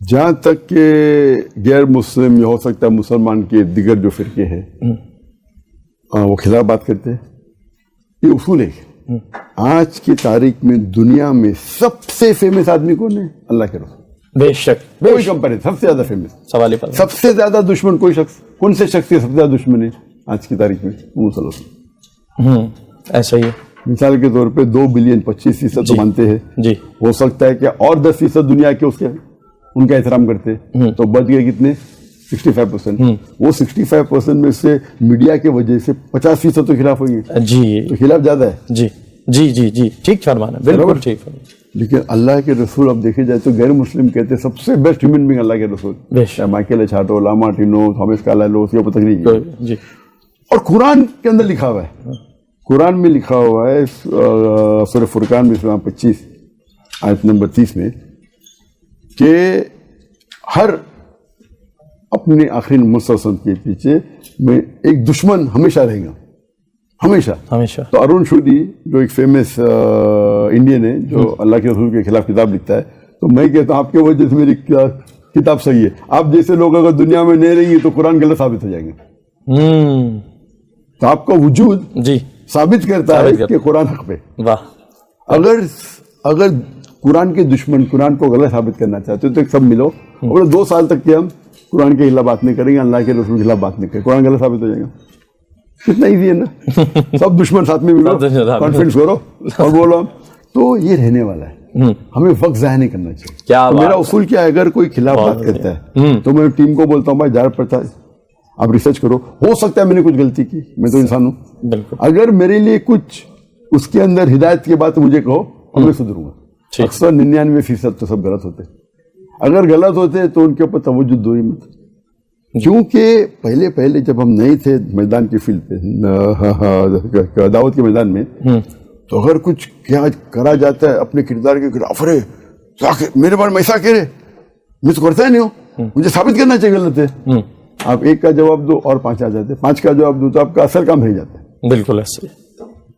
جہاں تک کہ غیر مسلم یا ہو سکتا ہے مسلمان کے دیگر جو فرقے ہیں وہ خلاف بات کرتے ہیں، یہ اصول ہے. آج کی تاریخ میں دنیا میں سب سے فیمس آدمی کون ہے؟ اللہ کے رسول. بے شک، کوئی کمپیریزن، سب سے زیادہ فیمس. سوال ہی سب سے زیادہ دشمن کوئی شخص، کون سے شخص کے سب سے زیادہ دشمن ہے آج کی تاریخ میں؟ محمد صلی اللہ علیہ وسلم. ایسا ہی ہے. مثال کے طور پہ 2 بلین 25% تو مانتے ہیں. جی. ہو سکتا ہے کہ اور 10% دنیا کے اس کے ان کا احترام کرتے ہیں، تو بچ گئے کتنے؟ 65%. وہ 65% میں سے میڈیا کی وجہ سے 50% تو خلاف ہوئیں گے. جی. تو خلاف زیادہ ہے. جی جی جی جی ٹھیک فرمانا، بالکل ٹھیک فرمانا. لیکن اللہ کے رسول اب دیکھے جائے تو غیر مسلم کہتے ہیں سب سے بیسٹ ہیومن بینگ اللہ کے رسول. مائیکل ایچارڈو، لامارٹینو، تھامس کارلائل، یہ پتہ نہیں. جی. اور قرآن کے اندر لکھا ہوا ہے، قرآن میں لکھا ہوا ہے سورہ فرقان میں 25 آیت نمبر 30 میں کہ ہر اپنے آخری مسلسل کے پیچھے میں ایک دشمن ہمیشہ رہے گا، ہمیشہ. تو ارون شودی جو ایک فیمس انڈین ہے جو اللہ کے رسول کے خلاف کتاب لکھتا ہے، تو میں کہتا ہوں آپ کے وجہ سے میری کتاب صحیح ہے. آپ جیسے لوگ اگر دنیا میں نہیں رہیں گے تو قرآن غلط ثابت ہو جائیں گے. تو آپ کا وجود جی ثابت کرتا ہے کہ قرآن حق پہ. اگر قرآن کے دشمن قرآن کو غلط ثابت کرنا چاہتے تو سب ملو اور 2 سال تک کہ ہم قرآن کے خلاف بات نہیں کریں گے، اللہ کے رسول کے خلاف بات نہیں کریں، قرآن غلط ثابت ہو جائے گا. کتنا ایزی ہے نا. سب دشمن ساتھ میں ملو، کانفرنس کرو اور بولو. تو یہ رہنے والا ہے، ہمیں وقت ضائع نہیں کرنا چاہیے. میرا اصول کیا ہے، اگر کوئی خلاف بات کرتا ہے تو میں ٹیم کو بولتا ہوں بھائی جا پڑتا ہے، آپ ریسرچ کرو. ہو سکتا ہے میں نے کچھ غلطی کی، میں تو انسان ہوں. اگر میرے لیے کچھ اس کے اندر ہدایت کی بات مجھے کہو اور میں سدھروں گا. اکثر 99% تو سب غلط ہوتے. اگر غلط ہوتے تو ان کے اوپر توجہ دو ہی مت. کیونکہ پہلے جب ہم نہیں تھے میدان کی فیلڈ پہ، دعوت کے میدان میں، تو اگر کچھ کیا کرا جاتا ہے اپنے کردار کے خلاف، ارے میرے بارے میں ایسا کہہ رہے، میں تو کرتا ہی نہیں ہوں، مجھے ثابت کرنا چاہیے غلط ہے. آپ 1 کا جواب دو اور 5 آ جاتے، 5 کا جواب دو تو آپ کا اصل کام رہ جاتا ہے. بالکل ایسے.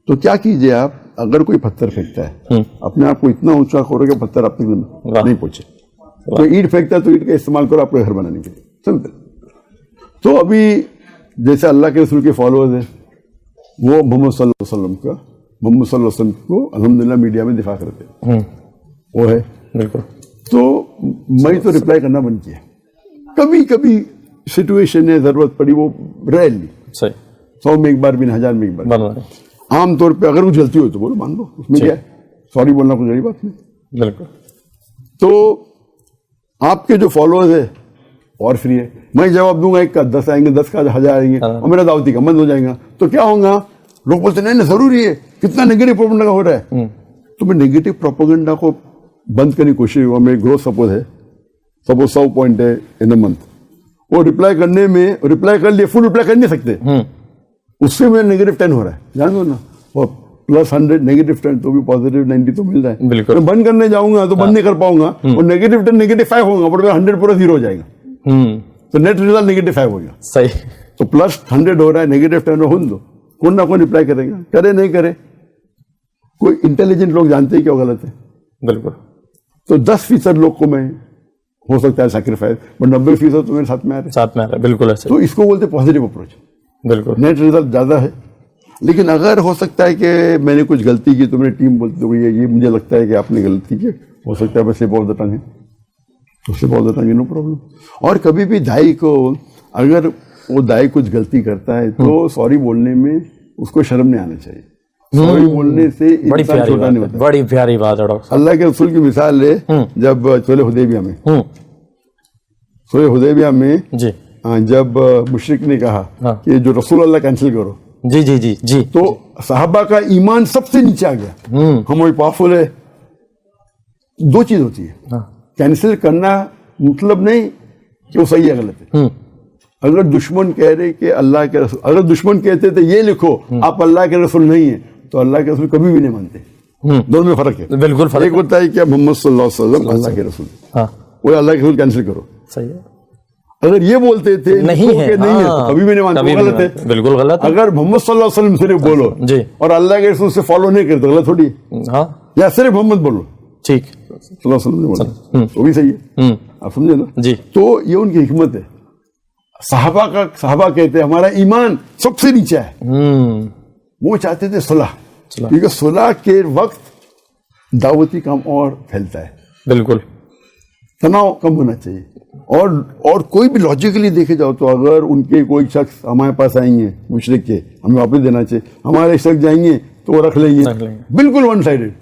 تو کیا کیجئے آپ، اگر کوئی پتھر پھینکتا ہے اپنے آپ کو اتنا اونچا کرو کہ پتھر آپ تک نہیں پہنچے. تو اینٹ پھینکتا ہے تو اینٹ کا استعمال کرو آپ کو گھر بنانے کے لیے. سمجھتے؟ تو ابھی جیسے اللہ کے رسول کے فالوورز ہیں وہ محمد صلی اللہ علیہ وسلم کو الحمدللہ میڈیا میں دفاع کرتے ہیں، وہ ہے. بالکل. تو میں تو رپلائی کرنا بند کیا. کبھی سچویشن ہے، ضرورت پڑی، وہ ریئرلی 100 میں 1 بار بھی 1000 میں 1 بار. عام طور پہ اگر کچھ غلطی ہو تو بولو، مان لو، اس میں کیا ہے، سوری بولنا کوئی بڑی بات نہیں. بالکل. تو آپ کے جو فالوورز ہیں اور فری ہے، میں جواب دوں گا 1 کا 10 آئیں گے، 10 کا 1000 آئیں گے اور میرا دعوتی کا بند ہو جائے گا. تو کیا ہوگا، لوگ بولتے نہیں ضروری ہے، کتنا نیگیٹو پروپیگنڈا ہو رہا ہے. تو میں نیگیٹو پروپیگنڈا کو بند کرنے کی کوشش ہوا. میں گروتھ سپوز 100 پوائنٹ ہے ان اے منتھ، وہ رپلائی کرنے میں رپلائی کر لیے، فل رپلائی کر نہیں سکتے، اس سے میرا نیگیٹو 10 ہو رہا ہے. جان دو نا، اور +100 نیگیٹو 10 تو بھی پازیٹیو 90 تو مل رہا ہے. میں بند کرنے جاؤں گا تو بند نہیں کر پاؤں گا، اور نیگیٹو 10 نیگیٹو 5 ہوگا، بٹ 100 پورا 0 ہو جائے گا. تو نیٹ ریزلٹ نیگیٹو 5 ہو گیا. صحیح. تو +100 ہو رہا ہے، نیگیٹو 10 ہو دو، کون نہ کون رپلائی کرے گا، کرے نہیں کرے. کوئی انٹیلیجنٹ لوگ جانتے ہیں کیا غلط ہے. بالکل. تو 10% لوگ کو میں ہو سکتا ہے سیکریفائز، بٹ 90% تو میرے ساتھ میں آ رہے ہیں. بالکل ایسے. تو اس کو بولتے پازیٹیو اپروچ. بالکل. نیٹ ریزلٹ زیادہ ہے. لیکن اگر ہو سکتا ہے کہ میں نے کچھ غلطی کی تو میری ٹیم بولتی ہے یہ مجھے لگتا ہے کہ آپ نے غلطی کی، ہو سکتا ہے بس بہت ٹنگ ہے، تو سے بہت ٹنگ ہے، نو پرابلم. اور کبھی بھی دائی کو، اگر وہ دائی کچھ غلطی کرتا ہے تو سوری بولنے میں اس کو شرم نہیں آنا چاہیے. سوری بولنے سے انسان چھوٹا نہیں ہوتا. بڑی پیاری بات ہے ڈاکٹر. اللہ کے رسول کی مثال ہے، جب صلح حدیبیہ میں جب مشرک نے کہا کہ جو رسول اللہ کینسل کرو، جی تو صحابہ کا ایمان سب سے نیچے آ گیا. ہم وہی پاورفل ہے. 2 چیز ہوتی ہے، کینسل کرنا مطلب نہیں کہ وہ صحیح ہے غلط ہے. اگر دشمن کہہ رہے کہ اللہ کے رسول، اگر دشمن کہتے تھے یہ لکھو آپ اللہ کے رسول نہیں ہیں، تو اللہ کے رسول کبھی بھی نہیں مانتے. دونوں میں فرق ہے. بالکل فرق. ایک ہوتا ہے کہ محمد صلی اللہ علیہ وسلم اللہ کے رسول، وہ اللہ کے رسول کینسل کرو. صحیح ہے. اگر یہ بولتے تھے نہیں ہے کبھی بھی نہیں مانتے، غلط ہے. بالکل غلط. اگر محمد صلی اللہ علیہ وسلم صرف بولو اور اللہ کے رسول سے فالو نہیں کرتے، غلط تھوڑی. یا صرف محمد بولو، ٹھیک، صلی اللہ علیہ وسلم نے بولا تو بھی صحیح ہے. आप समझे ना जी। तो ये उनकी हिकमत है। साहबा कहते हैं हमारा ईमान सबसे नीचे है, वो चाहते थे सुलह, क्योंकि सुलह के वक्त दावती काम और फैलता है, बिल्कुल तनाव कम होना चाहिए। और कोई भी लॉजिकली देखे जाओ तो अगर उनके कोई शख्स हमारे पास आएंगे मुशरिक के, हमें वापस देना चाहिए, हमारे शख्स जाएंगे तो वो रख लेंगे, बिल्कुल वन साइडेड।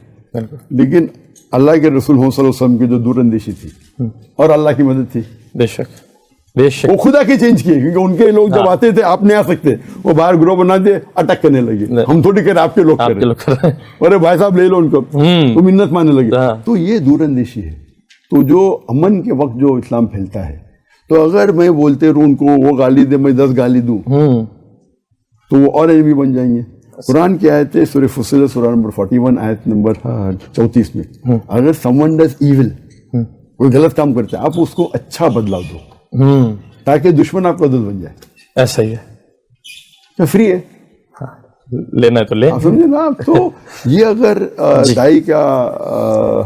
लेकिन अल्लाह के रसूल सल्लल्लाहु अलैहि वसल्लम की जो दूरअंदेशी थी और अल्लाह की मदद थी, बेशक बेशक, वो खुदा के चेंज किए, क्योंकि उनके लोग जब आते थे आप नहीं आ सकते, वो बाहर ग्रोह बना दे अटैक करने लगे, हम थोड़ी कर आपके लोग कर रहे, अरे भाई साहब ले लो उनको, तो मिन्नत मानने लगे। तो ये दूरअंदेशी है। तो जो अमन के वक्त जो इस्लाम फैलता है, तो अगर मैं बोलते रहूं उनको वो गाली दे, मैं 10 गाली दूं, तो वो और एनिमी बन जाएंगे। कुरान की आयत है सूरह फुस्सिलत सूरह नंबर 41 आयत नंबर 34 में, अगर समवन डज इविल, कोई गलत काम करता है, आप उसको अच्छा बदलाव दो ताकि दुश्मन आपका दोस्त बन जाए। ऐसा ही है, तो फ्री है, लेना है तो ले, समझे ना आप। तो ये अगर दाई का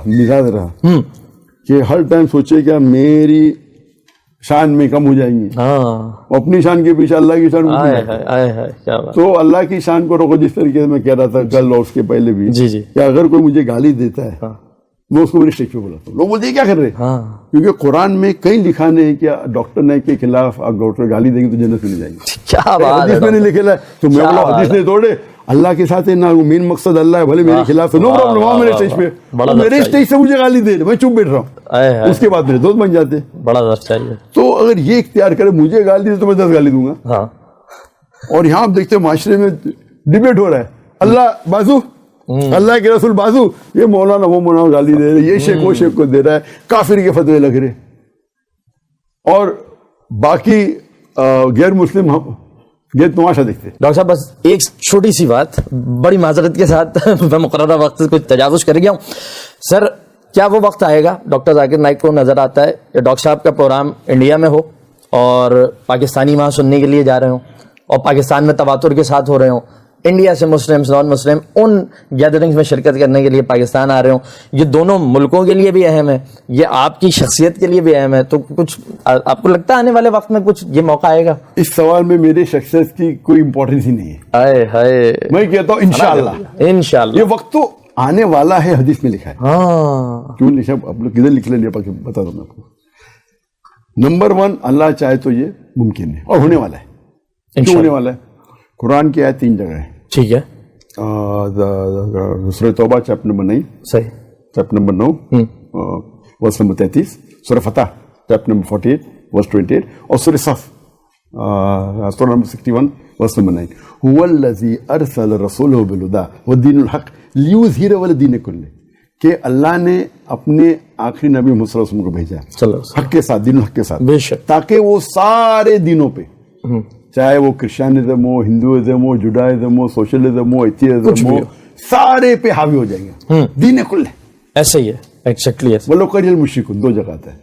मिजाज रहा कि हर टाइम सोचे क्या मेरी शान में कम हो जाएंगी, अपनी शान के पीछे अल्लाह की शान, क्या बात। तो अल्लाह की शान को रोको। जिस तरीके से मैं कह रहा था कल और उसके पहले भी, जी जी, कि अगर कोई मुझे गाली देता है, मैं उसको मेरे स्टेज पे बुलाता हूँ, लोग बोलते हैं क्या कर रहे हैं, क्योंकि कुरान में कहीं लिखा नहीं है कि डॉक्टर ने के खिलाफ आप डॉक्टर गाली देंगे तो जन्नत में जाएंगे। क्या बात है, मैंने लिखे है, तो मैं बोला हदीस ने तोड़े, अल्लाह के साथ है ना, मेन मकसद अल्लाह है, भले मेरे खिलाफ है, नो प्रॉब्लम, आओ मेरे स्टेज पे, मेरे स्टेज से मुझे गाली दे, मैं चुप बैठ रहा हूँ, उसके बाद मेरे दोस्त बन जाते। बड़ा दर्द चाहिए। तो अगर ये इख्तियार करे मुझे गाली दे तो मैं 10 गाली दूंगा। और यहाँ आप देखते हैं माशरे में डिबेट हो रहा है, अल्लाह बाजू, अल्लाह के रसूल बाजू, ये मौलाना वो मौलाना गाली दे रहे, ये शेख वो शेख को दे रहा है, काफिर के फतवे लग रहे, और बाकी गैर मुस्लिम ये तमाशा देखते। डॉक्टर साहब बस एक छोटी सी बात, बड़ी माजरत के साथ मैं मुकर्रर वक्त को तजावुज कर गया हूँ सर, क्या वो वक्त आएगा डॉक्टर जाकिर नाइक को नजर आता है कि डॉक्टर साहब का प्रोग्राम इंडिया में हो और पाकिस्तानी वहाँ सुनने के लिए जा रहे हो और पाकिस्तान में तवातुर के साथ हो रहे हो, इंडिया से मुस्लिम नॉन मुस्लिम उन गैदरिंग्स में शिरकत करने के लिए पाकिस्तान आ रहे हो, ये दोनों मुल्कों के लिए भी अहम है, ये आपकी शख्सियत के लिए भी अहम है, तो कुछ आपको लगता है आने वाले वक्त में कुछ ये मौका आएगा? इस सवाल में मेरे शख्सियत की कोई इंपॉर्टेंस ही नहीं है। हाय हाय, मैं कहता हूँ इंशाअल्लाह, इंशाअल्लाह ये वक्त तो आने वाला है, हदीस में लिखा है। क्यों लिखा, आप लोग किधर लिख लेंगे बता दो मैं आपको। नंबर 1, अल्लाह चाहे तो ये मुमकिन है और होने वाला है। क्यों होने वाला है? कुरान की आयत 3 जगह है, ठीक है। सूरह तौबा चैप्टर नंबर 9, सही, चैप्टर नंबर 9 वर्स नंबर 33, सूरह फतह चैप्टर नंबर 48 वर्स 28, और सूरह सफ सूरह नंबर 61 वर्स नंबर 9, हुवल्लज़ी अरसल रसूलहु बिल-हुदा व दीनिल हक़ लियुज़हिरहु अला दीनि कुल्लिही, कि अल्लाह ने अपने आखिरी नबी मुहम्मद सल्लल्लाहु अलैहि वसल्लम को भेजा हक के साथ, दीनुल हक़ के साथ, बेशक, ताकि वो सारे दीनों पे, चाहे वो क्रिश्चियनिज्म हो, हिंदुइज्म हो, जुडाइज्म हो, सोशलिज्म हो, एथियज्म हो, सारे पे हावी हो जाएंगे, दीन कुल है। ऐसा ही है, एग्जैक्टली ऐसा। वलो करियल मुश्रिकुन 2 जगह आता है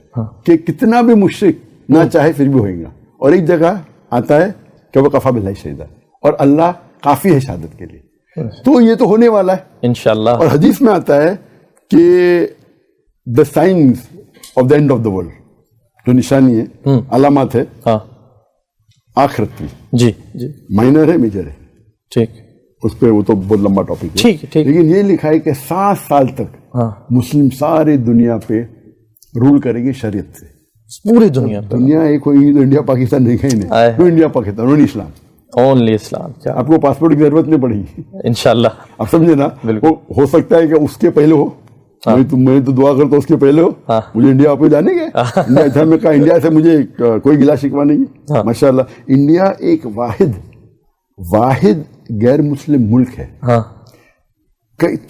कि कितना भी मुश्रिक ना चाहे फिर भी होएगा, और एक जगह आता है कि वो कफा बिल्लाहि शहीदा, और अल्लाह काफी है शहादत के लिए। तो ये तो होने वाला है इंशाअल्लाह। और हदीस में आता है कि the science of the end of the world, जो निशानी है, अलामत है आखिरत की, जी जी, माइनर है मेजर है, ठीक, उस पर वो तो बहुत लंबा टॉपिक है, ठीक ठीक, लेकिन ये लिखा है कि 7 साल तक मुस्लिम सारे दुनिया पे रूल करेंगे शरीयत से, पूरी दुनिया पे। दुनिया एक होगी तो इंडिया पाकिस्तान नहीं, कहीं नहीं, तो इंडिया पाकिस्तान ओनली इस्लाम, ओनली इस्लाम। क्या आपको पासपोर्ट की जरूरत नहीं पड़ेगी इंशाल्लाह, आप समझे ना। हो सकता है कि उसके पहले हो, मैं तो दुआ करता हूँ उसके पहले हो, मुझे इंडिया वापस जाने के, इंडिया में कहा, इंडिया से मुझे कोई गिला शिकवा नहीं है, माशाल्लाह। इंडिया एक वाहिद गैर मुस्लिम मुल्क है।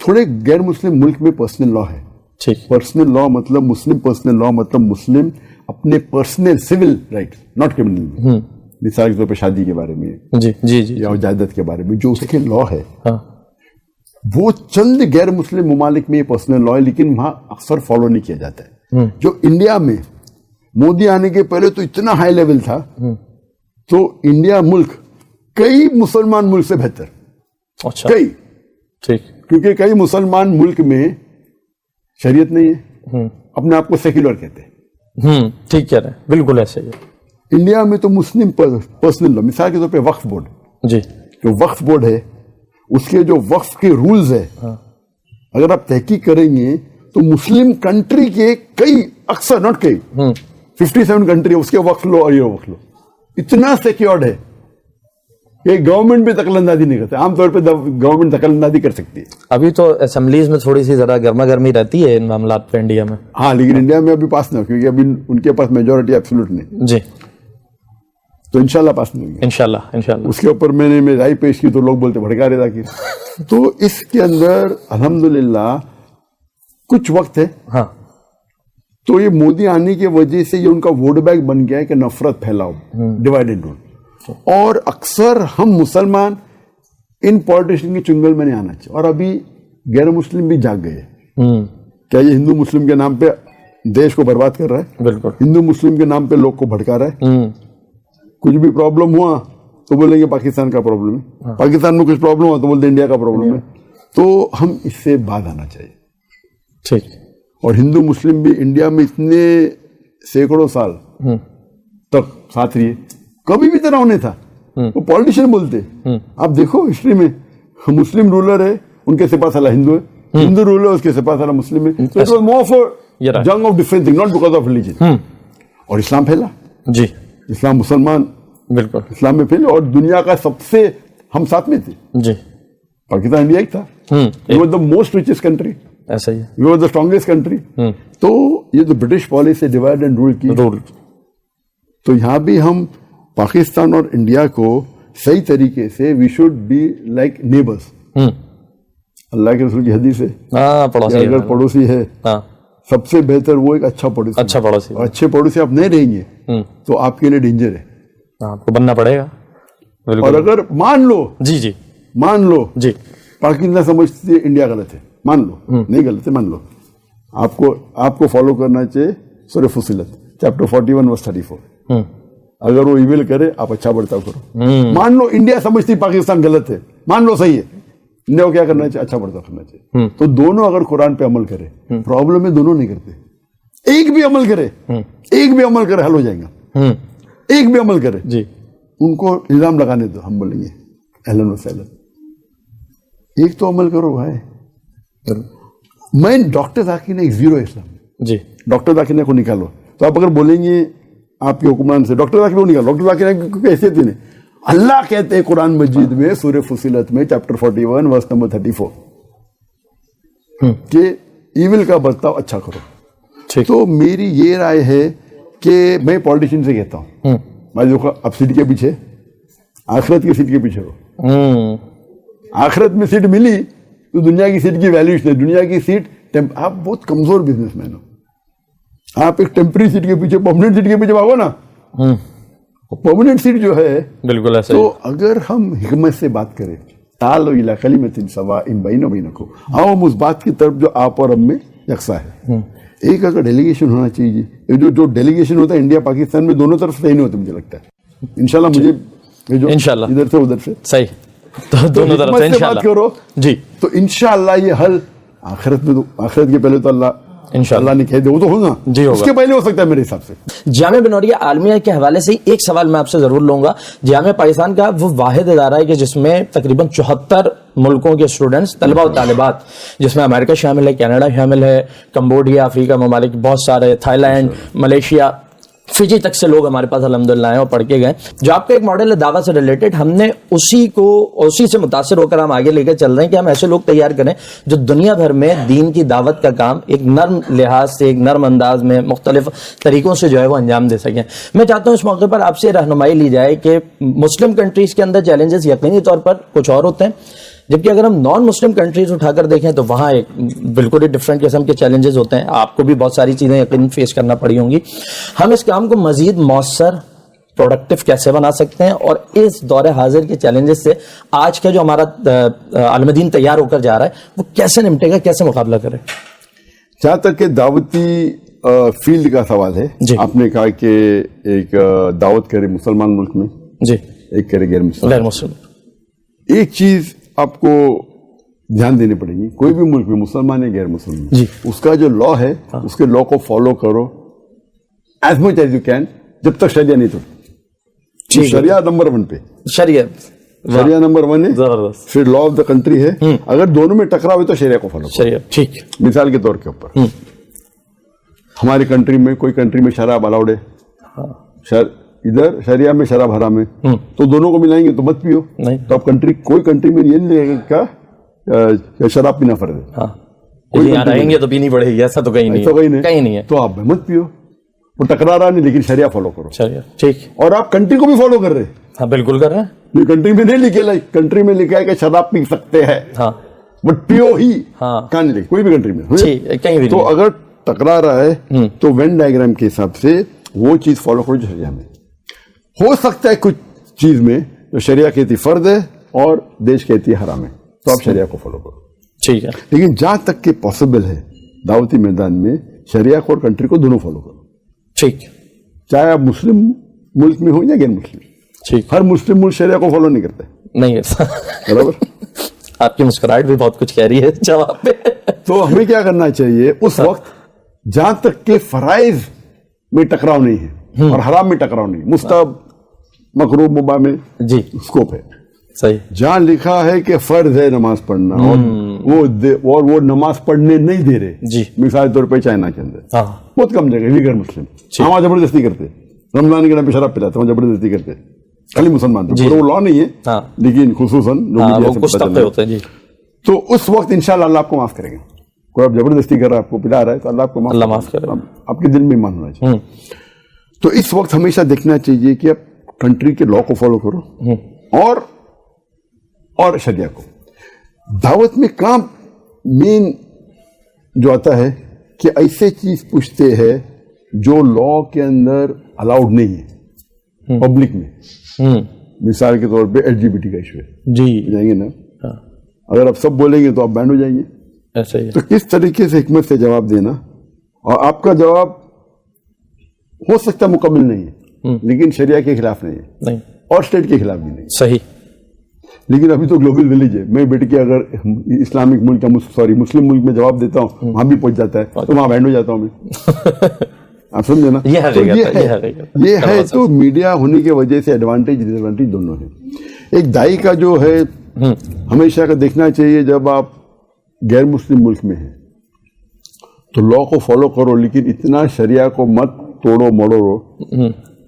थोड़े गैर मुस्लिम मुल्क में पर्सनल लॉ है, ठीक, पर्सनल लॉ मतलब मुस्लिम, पर्सनल लॉ मतलब मुस्लिम अपने personal civil right, not criminal, मिसाल के तौर पर शादी के बारे में, जी जी जी, या इजाजत के बारे में जो उसके लॉ है, वो चंद गैर मुस्लिम मुमालिक में ये पर्सनल लॉ है, लेकिन वहां अक्सर फॉलो नहीं किया जाता है। जो इंडिया में मोदी आने के पहले तो इतना हाई लेवल था, तो इंडिया मुल्क कई मुसलमान मुल्क से बेहतर, अच्छा, कई, ठीक, क्योंकि कई मुसलमान मुल्क में शरीयत नहीं है, अपने आप को सेक्युलर कहते हैं, ठीक कह रहे हैं, बिल्कुल ऐसे ही है। इंडिया में तो मुस्लिम पर्सनल लॉ, मिसाल के तौर पे वक्फ बोर्ड, जी, जो वक्फ बोर्ड है उसके जो वक्फ के रूल्स है, अगर आप तहकीक करेंगे तो मुस्लिम कंट्री के कई, अक्सर नॉट कई, 57 कंट्री उसके वक्फ लो और ये वक्फ लो इतना सिक्योर्ड है कि गवर्नमेंट भी दखलंदाजी नहीं करते। आमतौर पे गवर्नमेंट दखलंदाजी कर सकती है। अभी तो असेंबलीज में थोड़ी सी जरा गर्मा गर्मी रहती है इन मामलात पे इंडिया में। हाँ, लेकिन इंडिया में अभी पास ना, क्योंकि अभी उनके पास मेजोरिटी एब्सोल्यूट नहीं, जी, तो इंशाल्लाह पास नहीं होगी। इंशाल्लाह उसके ऊपर मैंने राय पेश की तो लोग बोलते भड़का रहे था कि तो इसके अंदर अल्हम्दुलिल्लाह कुछ वक्त है। हाँ, तो ये मोदी आने की वजह से ये उनका वोट बैंक बन गया है कि नफरत फैलाओ, डिवाइड एंड रूल। और अक्सर हम मुसलमान इन पॉलिटिशियन के चुंगल में नहीं आना चाहिए। और अभी गैर मुस्लिम भी जाग गए। क्या ये हिंदू मुस्लिम के नाम पे देश को बर्बाद कर रहा है? बिल्कुल। हिंदू मुस्लिम के नाम पे लोग को भड़का रहा है। कुछ भी प्रॉब्लम हुआ तो बोलेंगे पाकिस्तान का प्रॉब्लम है, पाकिस्तान में कुछ प्रॉब्लम हुआ तो बोलते इंडिया का प्रॉब्लम है। तो हम इससे बाहर आना चाहिए। ठीक। और हिंदू मुस्लिम भी इंडिया में इतने सैकड़ों साल तक साथ रहिए, कभी भी तनाव नहीं था। वो पॉलिटिशियन बोलते, आप देखो हिस्ट्री में मुस्लिम रूलर है, उनके सिपा साला हिंदू है, हिंदू रूलर उसके सिपा साला मुस्लिम है। So it was more for junk of different things, not because of religion. और इस्लाम फैला। जी, इस्लाम मुसलमान बिल्कुल इस्लाम में फैले और दुनिया का सबसे हम साथ में थे। जी, पाकिस्तान इंडिया एक था। We were the most richest country. ऐसा ही है। We were the strongest country. तो ये जो British policy divide and rule की, तो यहाँ भी हम पाकिस्तान और इंडिया को सही तरीके से we should be like neighbours. Allah के रसूल की हदीस है, पड़ोसी अगर पड़ोसी है सबसे बेहतर वो एक अच्छा पड़ोसी। अच्छा पड़ोसी। और अच्छे पड़ोसी आप नहीं रहेंगे तो आपके लिए डेंजर है, आपको बनना पड़ेगा। और अगर मान लो जी जी पाकिस्तान समझती है इंडिया गलत है, मान लो नहीं गलत है, मान लो आपको फॉलो करना चाहिए सूरह फुसिलत चैप्टर 41 वर्स 34। अगर वो इविल करे आप अच्छा बर्ताव करो। मान लो इंडिया समझती पाकिस्तान गलत है, मान लो सही है, इंडिया को क्या करना चाहिए? अच्छा बर्ताव करना चाहिए। तो दोनों अगर कुरान पे अमल करे, प्रॉब्लम है दोनों नहीं करते, एक भी अमल करे हल हो जाएगा। एक भी अमल करे जी, उनको इल्जाम लगाने दो, हम बोलेंगे अहलन व सहलन। एक तो अमल करो भाई। मैं डॉक्टर जाकिर ने जीरो इस्लाम जी, डॉक्टर जाकिर ने को निकालो तो आप अगर बोलेंगे आपके हुक्मरान से डॉक्टर जाकिर को निकालो, डॉक्टर जाकिर की हैसियत ही नहीं। अल्लाह कहते हैं कुरान मजीद में सूरह फुसिलत में चैप्टर 41 वर्स नंबर 34 कि इविल का बर्ताव अच्छा करो। तो मेरी ये राय है कि मैं पॉलिटिशियन से कहता हूं, भाई देखो अब सीट के पीछे, आखिरत की सीट के पीछे रहो। आखिरत में सीट मिली तो दुनिया की सीट की वैल्यू नहीं। दुनिया की सीट, आप बहुत कमजोर बिजनेसमैन हो, आप एक टेम्पररी सीट के पीछे परमानेंट सीट के पीछे भागो ना। परमानेंट सीट जो है बिल्कुल ऐसा। तो अगर हम हिकमत से बात करें, तालो इला कलिमतिन सवा इन बैनो बैनकुम, आओ हम उस बात की तरफ जो आप और हम में यकसा है। एक अगर डेलीगेशन होना चाहिए, जो डेलीगेशन होता है इंडिया पाकिस्तान में दोनों तरफ सही नहीं होता मुझे लगता है। इंशाल्लाह मुझे इंशाल्लाह इधर से उधर से सही, तो दोनों तरफ से बात करो जी, तो इंशाल्लाह ये हल आखिरत में, तो आखिरत के पहले तो अल्लाह ने कह दे वो तो होगा जी, होगा। उसके पहले हो सकता है मेरे हिसाब से। जामिया बनौरिया आलमिया के हवाले से एक सवाल मैं आपसे जरूर लूंगा। जामिया पाकिस्तान का वो वाहिद इदारा है कि जिसमें तकरीबन 74 मुल्कों के स्टूडेंट्स, तलबा और तालिबात, जिसमें अमेरिका शामिल है, कनाडा शामिल है, कंबोडिया, अफ्रीका ममालिक बहुत सारे, थाईलैंड, मलेशिया, फिजी तक से लोग हमारे पास अल्हम्दुलिल्लाह आए और पढ़ के गए। जो आपका एक मॉडल है दावा से रिलेटेड, हमने उसी से मुतासिर होकर हम आगे लेकर चल रहे हैं कि हम ऐसे लोग तैयार करें जो दुनिया भर में दीन की दावत का काम एक नर्म लिहाज से, एक नर्म अंदाज में, मुख्तलिफ तरीकों से जो है वो अंजाम दे सकें। मैं चाहता हूँ इस मौके पर आपसे रहनुमाई ली जाए कि मुस्लिम कंट्रीज के अंदर चैलेंजेस यकीनी तौर पर कुछ और होते हैं, जबकि अगर हम नॉन मुस्लिम कंट्रीज उठाकर देखें तो वहां एक बिल्कुल ही डिफरेंट किस्म के चैलेंजेस होते हैं। आपको भी बहुत सारी चीजें यकीन फेस करना पड़ी होंगी। हम इस काम को मजीद मौसर, प्रोडक्टिव कैसे बना सकते हैं, और इस दौरे हाजिर के चैलेंजेस से आज का जो हमारा आलम दीन तैयार होकर जा रहा है वो कैसे निपटेगा, कैसे मुकाबला करे? जहां तक के दावती फील्ड का सवाल है, आपने कहा कि एक दावत करे मुसलमान मुल्क में जी, एक करे गैर मुस्लिम। एक चीज आपको ध्यान देनी पड़ेगी, कोई भी मुल्क में मुसलमान या गैर मुसलमान, उसका जो लॉ है उसके लॉ को फॉलो करो, as much as you can, जब तक शरिया नहीं तो शरिया नंबर 1 पे, शरिया नंबर 1 है, जबरदस्त, फिर लॉ ऑफ द कंट्री है। अगर दोनों में टकराव है तो शरिया को फॉलो करो। शरिया, ठीक। मिसाल के तौर के ऊपर हमारी कंट्री में, कोई कंट्री में शराब अलाउड है, इधर शरिया में शराब हराम है, तो दोनों को मिलाएंगे तो मत पियो। नहीं। तो अब कोई कंट्री में ये नहीं लगेगा क्या शराब पीना फर्ज है। हाँ, यहाँ रहेंगे तो पीनी पड़ेगी, ऐसा तो कहीं नहीं, कहीं नहीं है, तो आप मत पियो। वो टकरा रहा नहीं, लेकिन शरिया फॉलो करो। शरिया, ठीक। और आप कंट्री को भी फॉलो कर रहे हैं। हाँ, बिल्कुल कर रहे हैं। ये कंट्री में नहीं लिखे, कंट्री में लिखा है कि शराब पी सकते हैं, हाँ, बट पियो ही। हाँ, कहाँ नहीं लिखे, कोई भी कंट्री में, कहीं भी। तो अगर टकरा रहा है तो वेन डायग्राम के हिसाब से वो चीज फॉलो करो जो शरिया में। हो सकता है कुछ चीज में जो शरिया कहती फर्ज है और देश कहती है हराम है, तो आप शरिया को फॉलो करो, ठीक है। लेकिन जहां तक के पॉसिबल है दावती मैदान में शरिया को और कंट्री को दोनों फॉलो करो, ठीक। चाहे आप मुस्लिम मुल्क में हो या गैर मुस्लिम। ठीक। हर मुस्लिम मुल्क शरिया को फॉलो नहीं करता है, नहीं है, बराबर। आपकी मुस्कुराहट भी बहुत कुछ कह रही है जवाब पे। तो हमें क्या करना चाहिए उस वक्त, जहां तक के फराइज में टकराव नहीं है और हराम में टकराव नहीं, मुस्तहब मकरूह मुबाह में जी स्कोप है। सही। जहां लिखा है कि फर्ज है नमाज पढ़ना और वो नमाज पढ़ने नहीं दे रहे जी, मिसाल तौर पे चाइना के अंदर, हाँ, बहुत कम जगह लीगर मुस्लिम वहां जबरदस्ती करते, रमजान के नाम पे शराब पिलाते, वहां जबरदस्ती करते, खाली मुसलमान थे, वो लॉ नहीं है, हाँ, लेकिन खुसूसन वो कुछ तबके होते हैं जी। तो उस वक्त इंशाल्लाह अल्लाह आपको माफ करेगा। कोई आप जबरदस्ती कर रहा है, आपको पिला रहा है, तो अल्लाह आपको माफ करेगा। आपके दिल में ईमान होना चाहिए। तो इस वक्त हमेशा देखना चाहिए कि आप कंट्री के लॉ को फॉलो करो और शरिया को। दावत में काम मेन जो आता है कि ऐसे चीज पूछते हैं जो लॉ के अंदर अलाउड नहीं है पब्लिक में। मिसाल के तौर पे LGBT का इशू है जी, जाएंगे ना, हाँ, अगर आप सब बोलेंगे तो आप बैंड हो जाएंगे। ऐसा ही है। तो किस तरीके से हिकमत से जवाब देना, और आपका जवाब हो सकता मुकम्मल नहीं है, लेकिन शरिया के खिलाफ नहीं है, नहीं, और स्टेट के खिलाफ भी नहीं, सही। लेकिन अभी तो ग्लोबल विलेज है। मैं बैठ के अगर इस्लामिक मुल्क या मुस्लिम मुल्क में जवाब देता हूँ, वहां भी पहुंच जाता है, तो वहां बैंड हो जाता हूँ मैं। आप समझे ना, ये है। तो मीडिया होने की वजह से एडवांटेज डिसएडवांटेज दोनों है। एक दाई का जो है हमेशा का देखना चाहिए, जब आप गैर मुस्लिम मुल्क में हैं तो लॉ को फॉलो करो, लेकिन इतना शरिया को मत तोड़ो मड़ो।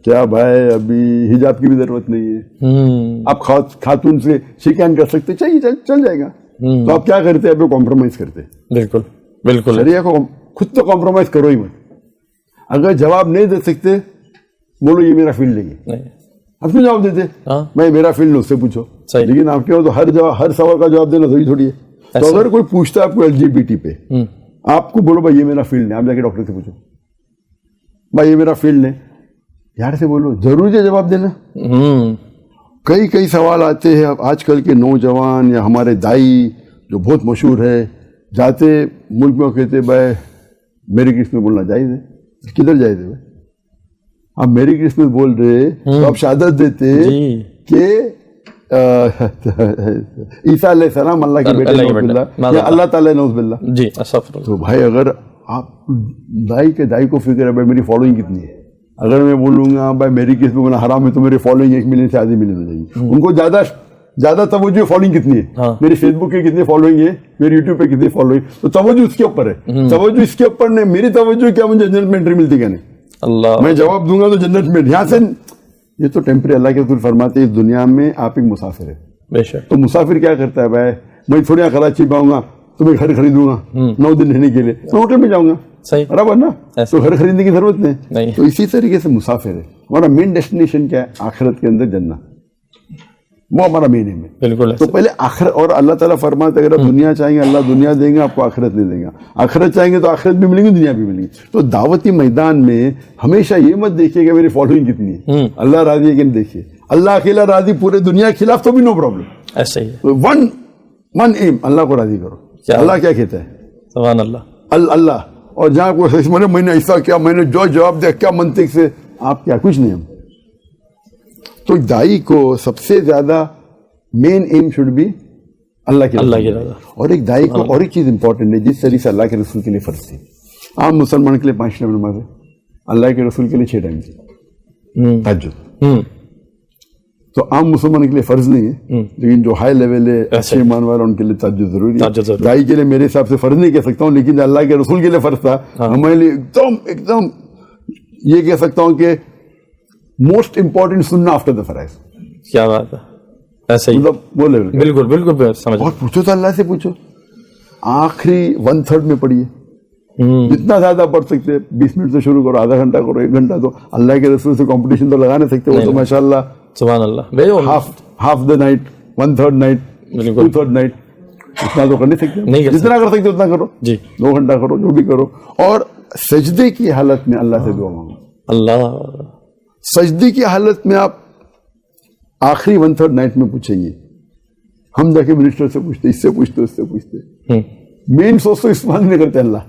क्या भाई, अभी हिजाब की भी जरूरत नहीं है, आप खातून से शिकायत कर सकते, चाहिए चल जाएगा, तो आप क्या करते हैं, आप कॉम्प्रोमाइज करते। बिल्कुल बिल्कुल, शरिया को खुद तो कॉम्प्रोमाइज करो ही मत। अगर जवाब नहीं दे सकते, बोलो ये मेरा फील्ड नहीं है, आप क्यों जवाब देते? मैं मेरा फील्ड उससे पूछो। लेकिन आपके तो हर सवाल का जवाब देना सही थोड़ी है। तो अगर कोई पूछता है आपको LGBT पे, आपको बोलो भाई ये मेरा फील्ड नहीं, आप जाके डॉक्टर से पूछो भाई ये मेरा फील्ड नहीं, यार से बोलो, जरूरी है जवाब देना। कई सवाल आते हैं। अब आजकल के नौजवान या हमारे दाई जो बहुत मशहूर है, जाते मुल्क में कहते भाई मेरी क्रिसमस बोलना जायज है, किधर जायज है भाई? आप मेरी क्रिसमस बोल रहे तो आप शहादत देते कि ईसा अलैहिस्सलाम अल्लाह के बेटे नौज़ुबिल्लाह, या अल्लाह ताला नौज़ुबिल्लाह जी। तो भाई अगर आप दाई को फिक्र है भाई मेरी फॉलोइंग कितनी है, अगर मैं बोलूंगा भाई मेरी किस में हराम है तो मेरी फॉलोइंग 1 मिलियन से आधी मिलियन हो जाएगी। उनको ज्यादा तवज्जो फॉलोइंग कितनी है, हाँ। मेरी फेसबुक पे कितनी फॉलोइंग है, मेरी यूट्यूब पे कितनी फॉलोइंग, तो तवज्जो उसके ऊपर है। तवज्जो इसके ऊपर नहीं, मेरी तवज्जो क्या मुझे जन्नत में एंट्री मिलती क्या नहीं, अल्लाह मैं जवाब दूंगा तो जन्नत में। यहाँ से ये तो टेम्परेरी, अल्लाह के रसूल फरमाते हैं इस दुनिया में आप एक मुसाफिर है बेशक। तो मुसाफिर क्या करता है भाई, मैं थोड़ी कराची पाऊंगा तो मैं घर खरीदूंगा 9 दिन रहने के लिए, तो होटल में जाऊंगा, सही बराबर ना, तो घर खरीदने की जरूरत नहीं। तो इसी तरीके से मुसाफिर है, हमारा मेन डेस्टिनेशन क्या है, आखिरत के अंदर जन्नत, वो हमारा मेन एम है। बिल्कुल। तो पहले आखिरत, और अल्लाह ताला फरमाते अगर आप दुनिया चाहेंगे अल्लाह दुनिया देंगे, आपको आखिरत नहीं देगा। आखिरत चाहेंगे तो आखिरत भी मिलेगी, दुनिया भी मिलेगी। तो दावती मैदान में हमेशा ये मत देखिए कि मेरी फॉलोइंग कितनी है, अल्लाह राजी है कि नहीं। देखिए अल्लाह अकेला राजी, पूरे दुनिया के खिलाफ तो भी नो प्रॉब्लम, ऐसा ही है। वन एम, अल्लाह को राजी करो। अल्लाह क्या कहता है, सुभान अल्लाह, अल्लाह। और जहां कोई मैंने ऐसा क्या, मैंने जो जवाब दिया क्या मंतिक से, आप क्या कुछ नहीं हम। तो दाई को सबसे ज्यादा मेन एम शुड बी अल्लाह की रज़ा। और एक दाई को और एक चीज इंपॉर्टेंट है, जिस तरीके से अल्लाह के रसूल के लिए फर्ज थी। आम मुसलमान के लिए 5 टाइम नमाज है, अल्लाह के रसूल के लिए 6 टाइम की तहज्जुद। तो आम मुसलमान के लिए फर्ज नहीं है, लेकिन जो हाई लेवल है अच्छे ईमान वाला उनके लिए तहज्जुद जरूरी है। दाई के लिए मेरे हिसाब से फर्ज नहीं कह सकता हूँ, लेकिन अल्लाह के रसूल के लिए फर्ज था। हमारे लिए एकदम ये कह सकता हूँ कि मोस्ट इंपॉर्टेंट सुन्ना आफ्टर द फराइज। क्या बात है, ऐसे ही मतलब वो लेवल। बिल्कुल बिल्कुल समझ। और पूछो तो अल्लाह से पूछो, आखिरी 1/3 में पढ़िए, जितना ज्यादा पढ़ सकते, 20 मिनट से शुरू करो, आधा घंटा करो, 1 घंटा, तो अल्लाह के रसूल से कंपटीशन तो लगा नहीं सकते। वो तो माशाल्लाह सुभान अल्लाह, half the night, 1/3 night, 2/3 night, इतना तो कर नहीं सकते। जितना कर सकते उतना करो जी, 2 घंटा करो, जो भी करो। और सजदे की हालत में अल्लाह से दुआ मांगो। अल्लाह, सजदे की हालत में आप आखिरी 1/3 नाइट में पूछेंगे। हम जाके मिनिस्टर से पूछते, इससे पूछते, उससे पूछते, मेन सोच तो इस्तेमाल नहीं करते अल्लाह।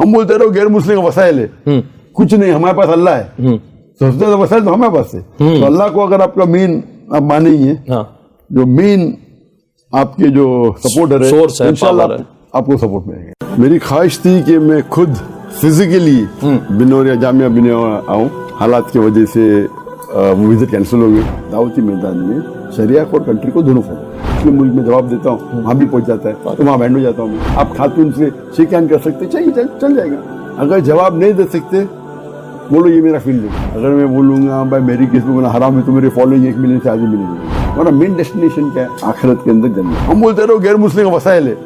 हम बोलते रहो गैर मुस्लिम का वसाइल है, कुछ नहीं, हमारे पास अल्लाह है। सोचते तो वसाइल तो हमारे पास है। तो अल्लाह को अगर आपका मेन आप मानेंगे, जो मेन आपके जो सपोर्टर है, इंशाल्लाह आपको सपोर्ट मिलेगा। मेरी ख्वाहिश थी कि मैं खुद फिजिकली बिनौरिया जामिया बिनौरिया आऊँ, हालात की वजह से वो विजिट कैंसिल हो गई। दावती मैदान में शरिया और कंट्री को दोनों फॉलो, मुस्लिम मुल्क में जवाब देता हूँ, वहाँ भी पहुँच जाता है, तो वहाँ बैंड हो जाता हूँ। आप खातून से शेक हैंड कर सकते, चाहिए चल जाएगा। अगर जवाब नहीं दे सकते, बोलो ये मेरा फील्ड है। अगर मैं बोलूंगा भाई मेरी केस में हराम है, तो मेरे फॉलोइंग 1 मिलियन से आगे मिलेगी। हमारा मेन डेस्टिनेशन क्या है? आखिरत के अंदर जन्नत। हम बोलते रहो गैर मुस्लिम का वसाइल है,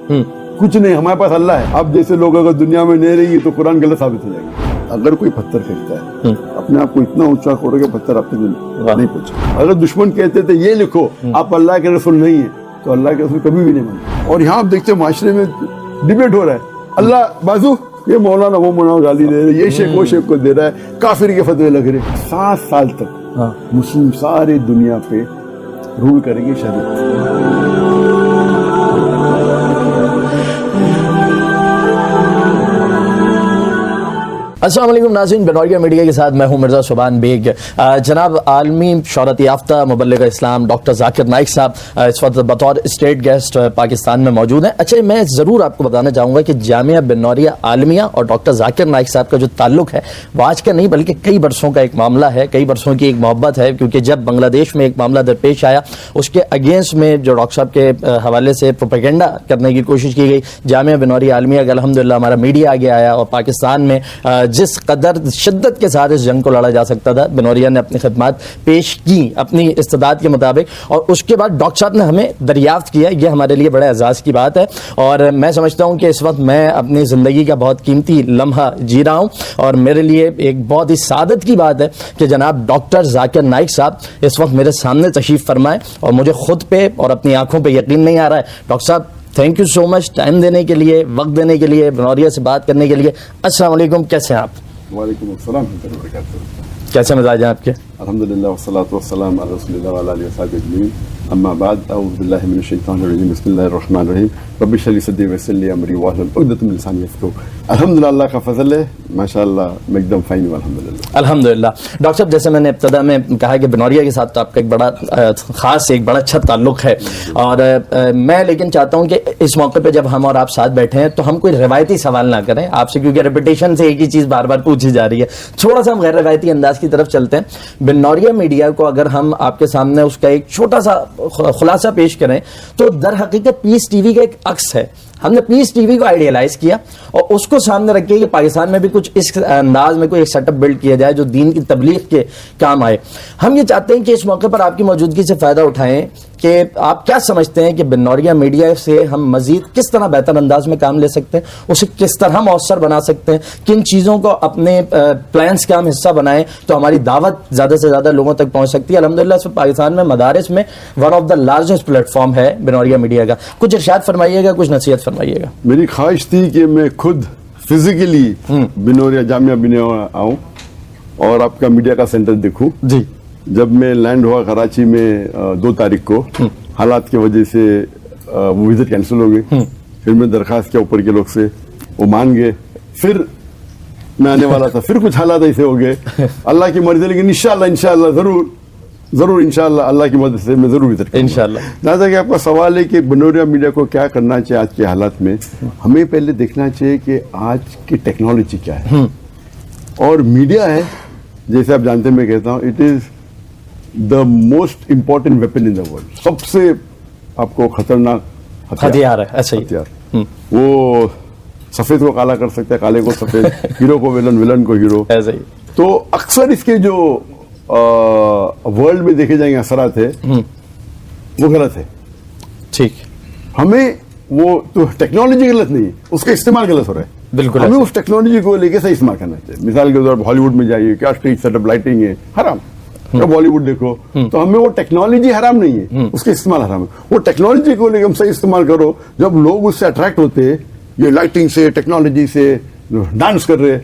कुछ नहीं, हमारे पास अल्लाह है। अब जैसे लोग अगर दुनिया में नहीं रहेंगे तो कुरान गलत साबित हो जाएगा। अगर कोई पत्थर फेंकता है, अपने आप को इतना ऊंचा करो कि पत्थर आप तक नहीं पहुंचा। अगर दुश्मन कहते थे ये लिखो आप अल्लाह के रसूल नहीं है, तो अल्लाह के रसूल कभी भी नहीं मानते। और यहाँ आप देखते हो माशरे में डिबेट हो रहा है, अल्लाह बाजू, ये मौलाना वो मौलाना गाली दे रहे, ये शेख वो शेख को दे रहा है, काफिर के फतवे लग रहे। 7 साल तक मुस्लिम सारे दुनिया पे रूल करेंगे शरीयत। अस्सलाम वालेकुम नाज़रीन, बिनौरिया मीडिया के साथ मैं हूं मिर्ज़ा शुबान बेग। जनाब आलमी शोहरत याफ्ता मुबल्लिग इस्लाम डॉक्टर जाकिर नाइक साहब इस वक्त बतौर स्टेट गेस्ट पाकिस्तान में मौजूद हैं। अच्छा, मैं ज़रूर आपको बताना चाहूँगा कि जामिया बिनौरिया आलमिया और डॉक्टर जाकिर नाइक साहब का जो ताल्लुक है वो आज का नहीं बल्कि कई बरसों का एक मामला है, कई बरसों की एक मोहब्बत है। क्योंकि जब बांग्लादेश में एक मामला दरपेश आया, उसके अगेंस्ट में जो डॉक्टर साहब के हवाले से प्रोपेगेंडा करने की कोशिश की गई, जामिया बिनौरिया आलमिया का अल्हम्दुलिल्लाह हमारा मीडिया आगे आया और पाकिस्तान में जिस कदर शिद्दत के साथ इस जंग को लड़ा जा सकता था, बिनौरिया ने अपनी खिदमत पेश की अपनी इस्तिदाद के मुताबिक, और उसके बाद डॉक्टर साहब ने हमें दरियाफ्त किया। ये हमारे लिए बड़े एजाज़ की बात है और मैं समझता हूँ कि इस वक्त मैं अपनी ज़िंदगी का बहुत कीमती लम्हा जी रहा हूँ और मेरे लिए एक बहुत ही सादत की बात है कि जनाब डॉक्टर जाकिर नाइक साहब इस वक्त मेरे सामने तशरीफ़ फरमाएं और मुझे खुद पे और अपनी आंखों पे यकीन नहीं आ रहा है। डॉक्टर साहब, thank you so much time देने के लिए, वक्त देने के लिए, बिनौरिया से बात करने के लिए। अस्सलाम वालेकुम, कैसे हैं आप? वालेकुम अस्सलाम, कैसे मिजाज हैं आपके? अल्हम्दुलिल्लाह वस्सलातु वस्सलाम अला रसूलिल्लाह व अला आलिहि वसहबिहि अजमईन, अम्मा बाद, अऊज़ु बिल्लाहि मिनश शैतानिर रजीम, बिस्मिल्लाहिर रहमानिर रहीम, रब्बि इश्रह ली सदरी वयस्सिर ली अमरी वाहलुल उक़दतम मिन लिसानी यफ़क़हू। अल्हम्दुलिल्लाह, अल्लाह का फजल है, माशाअल्लाह मैं एकदम फाइन हूं अल्हम्दुलिल्लाह। अल्हम्दुलिल्लाह। डॉक्टर साहब, जैसे मैंने इब्तिदा में कहा कि बिनौरिया के साथ तो आपका एक बड़ा खास, एक बड़ा अच्छा ताल्लुक है और मैं लेकिन चाहता हूं कि इस मौके पे जब हम और आप साथ बैठे हैं तो हम कोई रिवायती सवाल ना करें आपसे, क्योंकि रेपिटेशन से एक ही चीज़ बार बार पूछी जा रही है। थोड़ा सा हम गैर रिवायती अंदाज की तरफ चलते हैं। बिनौरिया मीडिया को अगर हम आपके सामने उसका एक छोटा सा खुलासा पेश करें तो दर हकीकत पीस टीवी का एक अक्स है। हमने पीस टीवी को आइडियलाइज किया और उसको सामने रख के कि पाकिस्तान में भी कुछ इस अंदाज में कोई एक सेटअप बिल्ड किया जाए जो दीन की तबलीग के काम आए। हम ये चाहते हैं कि इस मौके पर आपकी मौजूदगी से फायदा उठाएं कि आप क्या समझते हैं कि बिनौरिया मीडिया से हम मजीद किस तरह बेहतर अंदाज में काम ले सकते हैं, उसे किस तरह मौसर बना सकते हैं, किन चीज़ों को अपने प्लान्स का हम हिस्सा बनाएं तो हमारी दावत ज़्यादा से ज़्यादा लोगों तक पहुँच सकती है। अल्हम्दुलिल्लाह से पाकिस्तान में मदारिस में one of the largest platform है बिनौरिया मीडिया का। कुछ इरशाद फरमाइएगा, कुछ नसीहत फरमाइएगा। मेरी ख्वाहिश थी कि मैं खुद फिजिकली बिनौरिया जामिया बिनौरिया आऊँ और आपका मीडिया का सेंटर देखूं जी। जब मैं लैंड हुआ कराची में 2 तारीख को, हालात की वजह से वो विजिट कैंसिल हो गई। फिर मैं दरखास्त किया ऊपर के लोग से, वो मान गए। फिर मैं आने वाला था, फिर कुछ हालात ऐसे हो गए, अल्लाह की मर्जी, लेकिन इंशाअल्लाह जरूर इंशाअल्लाह अल्लाह की मदद से मैं जरूर विजिट इंशाअल्लाह। जहाँ तक आपका सवाल है कि बिनौरिया मीडिया को क्या करना चाहिए आज के हालात में, हमें पहले देखना चाहिए कि आज की टेक्नोलॉजी क्या है। اور میڈیا ہے جیسے آپ جانتے ہیں میں کہتا ہوں it is the most important weapon in the world. سب سے آپ کو خطرناک ہتھیار ہے. ایسا ہی ہتھیار. وہ سفید کو کالا کر سکتا ہے, کالے کو سفید, ہیرو کو ولن, ولن کو ہیرو. ایسا ہی. تو اکثر اس کے جو ورلڈ میں دیکھے جائیں گے اثرات ہے وہ غلط ہے. ٹھیک. ہمیں وہ تو ٹیکنالوجی غلط نہیں ہے, اس کا استعمال غلط ہو رہا ہے. بالکل. ہمیں اس ٹیکنالوجی کو لے کے صحیح استعمال کرنا چاہیے. مثال کے طور پر ہالی ووڈ میں جائیے, کیا اسٹریٹ سیٹ اپ لائٹنگ ہے, حرام. بالی ووڈ دیکھو تو ہمیں وہ ٹیکنالوجی حرام نہیں ہے, اس کا استعمال حرام ہے. وہ ٹیکنالوجی کو لے کے ہم صحیح استعمال کرو. جب لوگ اس سے اٹریکٹ ہوتے ہیں, یہ لائٹنگ سے, ٹیکنالوجی سے ڈانس کر رہے,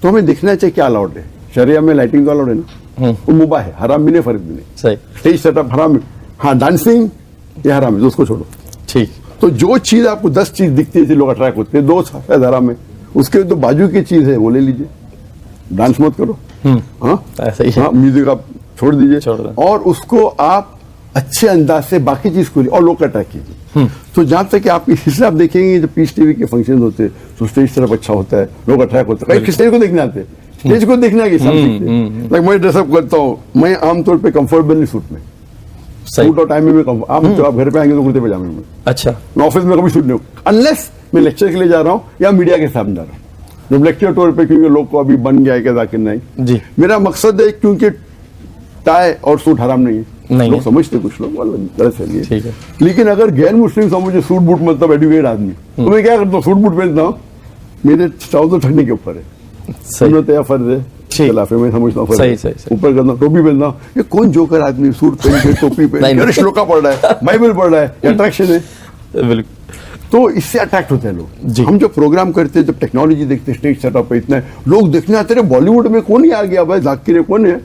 تو ہمیں دیکھنا چاہیے کیا الاؤڈ ہے. شریعہ میں لائٹنگ تو الاؤڈ ہے نا, وہ مباح ہے, حرام بھی نہیں, فرق بھی نہیں. صحیح. اسٹیج سیٹ اپ حرام ہے, ہاں ڈانسنگ یہ حرام ہے, تو اس کو چھوڑو. ٹھیک. تو جو چیز آپ کو 10 چیز دکھتی ہے لوگ اٹریکٹ ہوتے ہیں, 2 شاید حرام ہے, اس کے تو بازو کی چیز ہے وہ لے لیجیے. ڈانس مت کرو, ہاں ایسا ہی ہے. ہاں میوزک آپ چھوڑ دیجیے, چھوڑ دیں. اور اس کو آپ اچھے انداز سے باقی چیز کو اور لوگ کا اٹریکٹ کیجیے. تو جہاں تک کہ آپ کی حصہ آپ دیکھیں گے, جو پیس ٹی وی کے فنکشن ہوتے ہیں تو اسٹیج طرف اچھا ہوتا ہے, لوگ اٹریکٹ ہوتے ہیں. اسٹیج کو دیکھنے آتے ہیں, اسٹیج کو دیکھنا کہ میں ڈریس اپ کرتا ہوں, میں عام طور پہ کمفرٹیبل سوٹ میں, سوٹ اور ٹائم میں آپ گھر پہ آئیں گے تو کرتے پجامے میں. اچھا. میں آفس میں کبھی سوٹ نہیں ہوں انلیس میں لیکچر کے لیے جا رہا ہوں یا میڈیا کے سامنے جا رہا ہوں. جب لیکچر ٹور پہ, کیونکہ لوگ کو ابھی بن گیا ہے کہ ذاکر نہیں, جی میرا مقصد ہے کیونکہ ٹائی اور سوٹ حرام نہیں ہے, لوگ سمجھتے کچھ لوگ غلط ہے. لیکن اگر غیر مسلم سمجھے سوٹ بوٹ مطلب ایڈوکیٹ آدمی, تو میں کیا کرتا ہوں, سوٹ بوٹ پہنتا ہوں, میرے ٹراؤزر ٹھنڈے کے اوپر ہے, سنت ہے فرض ہے, خلافے میں سمجھتا ہوں اوپر کرتا ہوں, ٹوپی پہنتا ہوں. یہ کون جوکر آدمی سوٹ پہن کے ٹوپی پہن کے شلوکا پڑھ رہا ہے, بائبل پڑھ رہا ہے, یہ اٹریکشن ہے. بالکل. تو اس سے اٹریکٹ ہوتے ہیں لوگ. ہم جو پروگرام کرتے ہیں, جب ٹیکنالوجی دیکھتے ہیں, اسٹیج سیٹ اپ پہ اتنا لوگ دیکھنے آتے ہیں. بالی ووڈ میں کون ہی آ گیا بھائی, ذاکر کون ہے,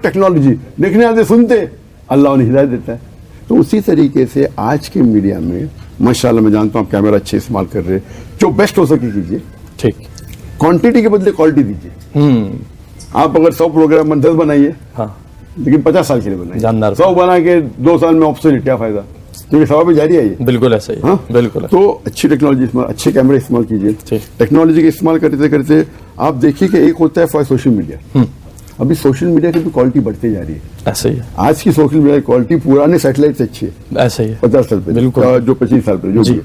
ٹیکنالوجی دیکھنے آتے, سنتے, اللہ انہیں ہدایت دیتا ہے. تو اسی طریقے سے آج کے میڈیا میں ماشاءاللہ میں جانتا ہوں آپ کیمرہ اچھے استعمال کر رہے, جو بیسٹ ہو سکے کیجیے. ٹھیک. کوانٹٹی کے بدلے کوالٹی دیجیے. آپ اگر 100 پروگرام 10 بنائیے, لیکن 50 سال کے لیے بنائیے. 100 بنا کے 2 سال میں آبسولیٹ, کیا فائدہ, کیونکہ ثواب جاری ہے. بالکل ایسا ہی. بالکل. تو اچھی ٹیکنالوجی استعمال, اچھے کیمرے استعمال کیجیے. ٹیکنالوجی کا استعمال کرتے کرتے آپ دیکھیے کہ ایک ہوتا ہے فار سوشل میڈیا. ابھی سوشل میڈیا کی بھی کوالٹی بڑھتی جا رہی ہے. ایسا ہی ہے. آج کی سوشل میڈیا کی کوالٹی پرانے سیٹلائٹ سے اچھی ہے. ایسا ہی ہے. 50 سال پہ, جو 25 سال پہ جو بھی.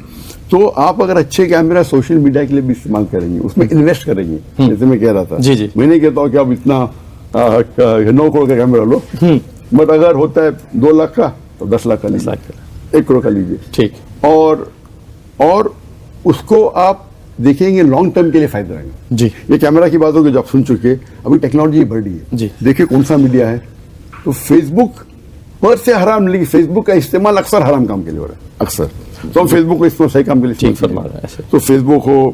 تو آپ اگر اچھے کیمرہ سوشل میڈیا کے لیے بھی استعمال کریں گے, اس میں انویسٹ کریں گے, جیسے میں کہہ رہا تھا, میں نہیں کہتا ہوں کہ آپ اتنا 9 کروڑ کا کیمرہ لو, بٹ اگر ہوتا ہے 2 لاکھ کا تو 10 لاکھ کا لیجیے, 1 کروڑ کا لیجیے. ٹھیک. اور اس کو آپ دیکھیں گے لانگ ٹرم کے لیے فائدہ رہے گا. جی. یہ کیمرہ کی بات ہوگی جو آپ سن چکے, ابھی ٹیکنالوجی بڑھ رہی ہے. جی. دیکھیے کون سا میڈیا ہے, تو فیس بک پر سے حرام, لیکن فیس بک کا استعمال اکثر حرام کام کے لیے ہو رہا ہے, اکثر. تو ہم فیس بک کا استعمال صحیح کام کے لیے فرما رہے ہیں. تو فیس بک ہو,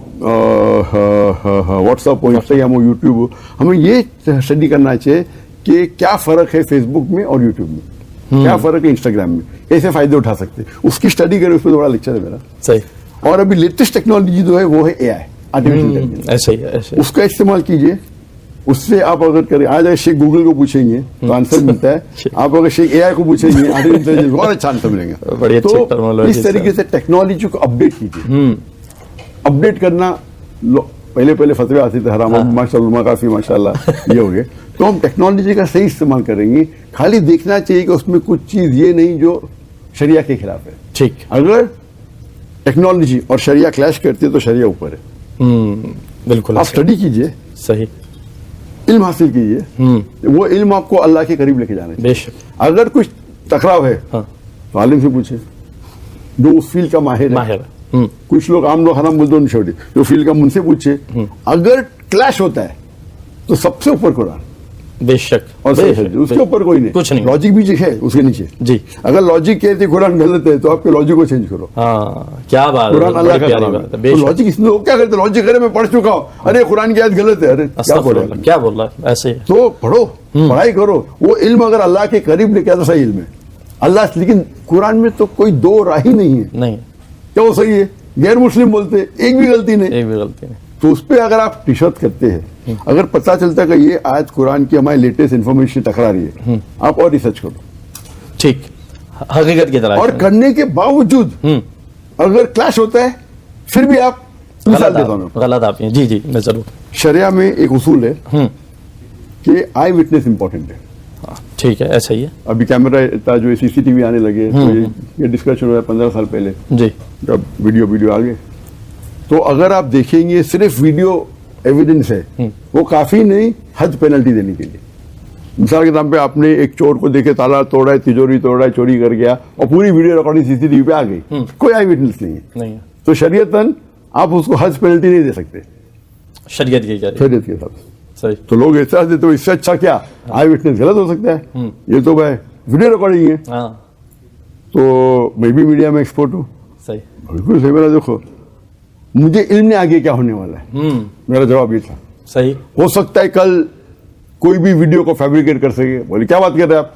واٹس ایپ ہو, انسٹاگرام ہو, یوٹیوب ہو, ہمیں یہ اسٹڈی کرنا چاہیے کہ کیا فرق ہے فیس بک میں اور یوٹیوب میں, کیا فرق ہے انسٹاگرام میں, کیسے فائدے اٹھا سکتے ہیں, اس کی اسٹڈی کریں. اس پہ بڑا لیکچر ہے میرا. صحیح. اور ابھی لیٹسٹ ٹیکنالوجی جو ہے وہ ہے اے آئی, آرٹیفیشل انٹیلیجنس. اس کا استعمال کیجیے. اس سے آپ اگر کریں, آج اگر شیخ گوگل کو پوچھیں گے تو آنسر ملتا ہے, آپ اگر شیخ اے آئی کو پوچھیں گے آرٹیفیشل انٹیلیجنس بہت اچھا آنسر ملیں گے. تو اس طریقے سے ٹیکنالوجی کو اپڈیٹ کیجیے. اپڈیٹ کرنا, پہلے فتوے آتے تھے حرام, ماشاء اللہ کافی ماشاء اللہ یہ ہو گئے. تو ہم ٹیکنالوجی کا صحیح استعمال کریں گے. خالی دیکھنا چاہیے کہ اس میں کچھ چیز یہ نہیں جو شریعہ کے خلاف ہے. ٹھیک. اگر ٹیکنالوجی اور شریعہ کلیش کرتے تو شریعہ اوپر ہے. بالکل. آپ اسٹڈی کیجیے, صحیح علم حاصل کیجیے, وہ علم آپ کو اللہ کے قریب لے کے جانا ہے. اگر کچھ ٹکراؤ ہے تو عالم سے پوچھے, جو اس فیلڈ کا ماہر ہے. کچھ لوگ عام لوگ حرام بولتے ہیں, چھوٹے جو فیلڈ کا, ان سے پوچھے. اگر کلیش ہوتا ہے تو سب سے اوپر قرآن, بے شک, اور اس کے اوپر کوئی نہیں, کچھ نہیں. لاجک بھی ہے اس کے نیچے. جی. اگر لاجک کہتے قرآن غلط ہے تو آپ کے لاجک کو چینج کرو. کیا بات, قرآن اللہ کا کلام ہے. لاجک اس میں کیا کرتے, لاجک کرے میں پڑھ چکا ہوں, ارے قرآن کی آیت غلط ہے, ارے کیا بول رہا ہے, ایسے تو پڑھو, پڑھائی کرو. وہ علم اگر اللہ کے قریب لے کے آتا صحیح علم ہے اللہ, لیکن قرآن میں تو کوئی 2 راہ ہی نہیں ہے. نہیں, کیا وہ صحیح ہے, غیر مسلم بولتے ایک بھی غلطی نہیں. تو اس پہ اگر آپ ٹشت کرتے ہیں, اگر پتہ چلتا ہے کہ یہ آیت قرآن کی ہماری لیٹسٹ انفارمیشن ٹکرا رہی ہے, آپ اور ریسرچ کرو. ٹھیک. حقیقت کی طرح. اور کرنے کے باوجود اگر کلیش ہوتا ہے پھر بھی آپ مثال دیتا ہوں میں. غلط آپ ہیں. جی جی میں ضرور. شریعہ میں ایک اصول ہے کہ آئی وٹنس امپورٹنٹ ہے. ٹھیک ہے ایسا ہی ہے. ابھی کیمرہ تھا جو CCTV آنے لگے تو یہ ڈسکشن ہوا 15 سال پہلے جی جب ویڈیو آگے. تو اگر آپ دیکھیں گے صرف ویڈیو ایویڈنس ہے وہ کافی نہیں حد پینلٹی دینے کے لیے. مثال کے طور پہ آپ نے ایک چور کو دیکھے تالا توڑا ہے, تجوری توڑا ہے, چوری کر گیا اور پوری ویڈیو ریکارڈنگ CCTV پہ آ گئی, کوئی آئی وٹنس نہیں ہے. نہیں تو شریعتاً آپ اس کو حد پینلٹی نہیں دے سکتے شریعت کی کہہ رہی ہے. شریعت کے حساب سے. صحیح. تو لوگ ایسا دیتے تو اس سے اچھا کیا آئی وٹنس غلط ہو سکتا ہے. یہ تو بھائی ویڈیو ریکارڈنگ ہے. ہاں تو میں بھی میڈیا میں ایکسپورٹ ہوں. صحیح. بالکل صحیح. میرا دیکھو مجھے علم نہیں آگے کیا ہونے والا ہے. میرا جواب یہ تھا. صحیح. ہو سکتا ہے کل کوئی بھی ویڈیو کو فیبریکیٹ کر سکے. بولے کیا بات کر رہے ہیں آپ,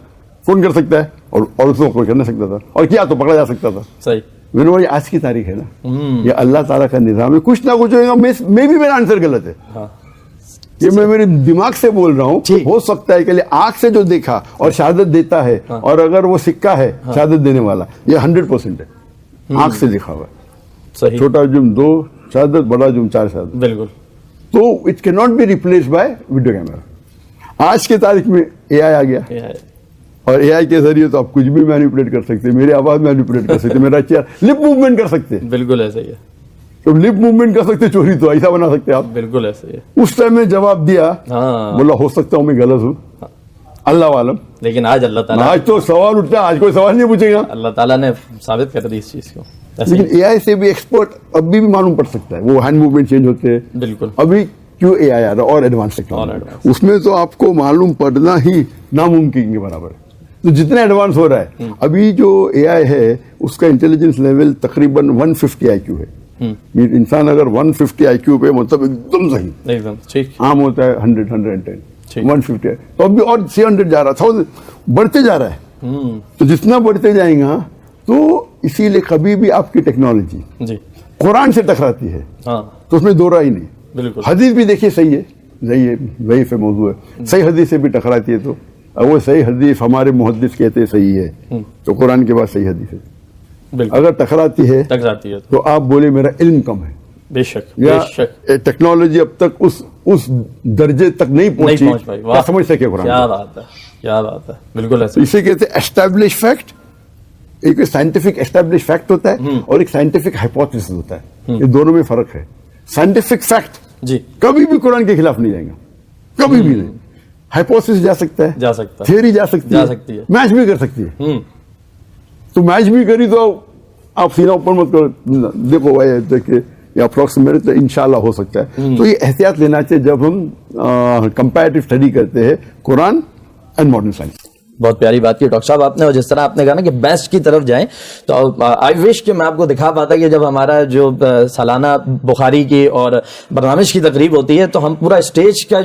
فون کر سکتا ہے اور اس کو کوئی کر نہیں سکتا تھا, اور کیا تو پکڑا جا سکتا تھا. صحیح. میں نے بولا آج کی تاریخ ہے نا, یہ اللہ تعالیٰ کا نظام ہے, کچھ نہ کچھ ہوگا. میں بھی میرا آنسر غلط ہے. یہ میں میرے دماغ سے بول رہا ہوں. ہو سکتا ہے کہ آنکھ سے جو دیکھا اور شہادت دیتا ہے, اور اگر وہ سکہ ہے شہادت دینے والا, یہ 100% ہے. آنکھ سے دیکھا ہوا. صحیح. چھوٹا جرم 2 شہادت, بڑا جرم 4 شہادت. بالکل. تو it can not be replace by video camera. آج کے تاریخ میں AI آ گیا, اور AI کے ذریعے تو آپ کچھ بھی مینیپولیٹ کر سکتے, میری آواز مینیپولیٹ کر سکتے, میرا چہرہ لپ موومنٹ کر سکتے. بالکل ایسا ہی ہے. تو لپ موومنٹ کر سکتے, چوری تو ایسا بنا سکتے آپ. بالکل ایسا ہی ہے. اس ٹائم میں جواب دیا, بولا ہو سکتا ہوں میں غلط ہوں, اللہ عالم. لیکن آج اللہ تعالیٰ, آج تو سوال اٹھتا ہے, آج کوئی سوال نہیں پوچھے گا. اللہ تعالیٰ نے ثابت کر دی اس چیز کو. لیکن AI سے بھی ایکسپرٹ ابھی بھی معلوم پڑ سکتا ہے, وہ ہینڈ موومنٹ چینج ہوتے ہیں. بالکل. ابھی کیوں AI آ رہا ہے اور ایڈوانس ٹیکنالوجی, اس میں تو آپ کو معلوم پڑنا ہی ناممکن کے برابر ہے. تو جتنا ایڈوانس ہو رہا ہے, ابھی جو AI ہے اس کا انٹیلیجنس لیول تقریباً 150 IQ ہے. انسان اگر 150 IQ پہ مطلب ایک دم صحیح, ایک دم ٹھیک, عام ہوتا ہے 100 110 150 ہے, تو ابھی اور 600 جا رہا, 1000 بڑھتے جا رہا ہے. تو جتنا بڑھتے جائیں گا تو اسی لیے کبھی بھی آپ کی ٹیکنالوجی جی قرآن سے ٹکراتی ہے تو اس میں دو رائے نہیں. بالکل. حدیث بھی دیکھیے صحیح ہے, ضعیف ہے, موضوع ہے. صحیح حدیث سے بھی ٹکراتی ہے, تو وہ صحیح حدیث ہمارے محدث کہتے ہیں صحیح ہے, تو قرآن کے بعد صحیح حدیث ہے. اگر ٹکراتی ہے تو آپ بولے میرا علم کم ہے. بے شک, یا ٹیکنالوجی اب تک اس درجے تک نہیں پہنچی کیا سمجھ سکے قرآن. کیا بات ہے, کیا بات ہے. بالکل ایسا. اسے کہتے ہیں اسٹیبلش فیکٹ. ایک سائنٹیفک اسٹیبلش فیکٹ ہوتا ہے اور ایک سائنٹیفک ہائپوتھیسس ہوتا ہے. یہ دونوں میں فرق ہے. سائنٹیفک فیکٹ جی کبھی بھی قرآن کے خلاف نہیں جائے گا, کبھی بھی نہیں. ہائپوتھیسس جا سکتا ہے, جا سکتا ہے, تھیوری جا سکتی ہے, میچ بھی کر سکتی ہے. تو میچ بھی کری تو آپ سینا اوپر مت کرو, دیکھو بھائی دیکھیے یہ اپروکسیمیٹ تو انشاءاللہ ہو سکتا ہے. تو یہ احتیاط لینا چاہیے جب ہم کمپیریٹو اسٹڈی کرتے ہیں قرآن اینڈ ماڈرن سائنس. بہت پیاری بات کی ڈاکٹر صاحب آپ نے, اور جس طرح آپ نے کہا نا کہ بیسٹ کی طرف جائیں, تو آئی وش کہ میں آپ کو دکھا پاتا کہ جب ہمارا جو سالانہ بخاری کی اور برنامج کی تقریب ہوتی ہے تو ہم پورا اسٹیج کا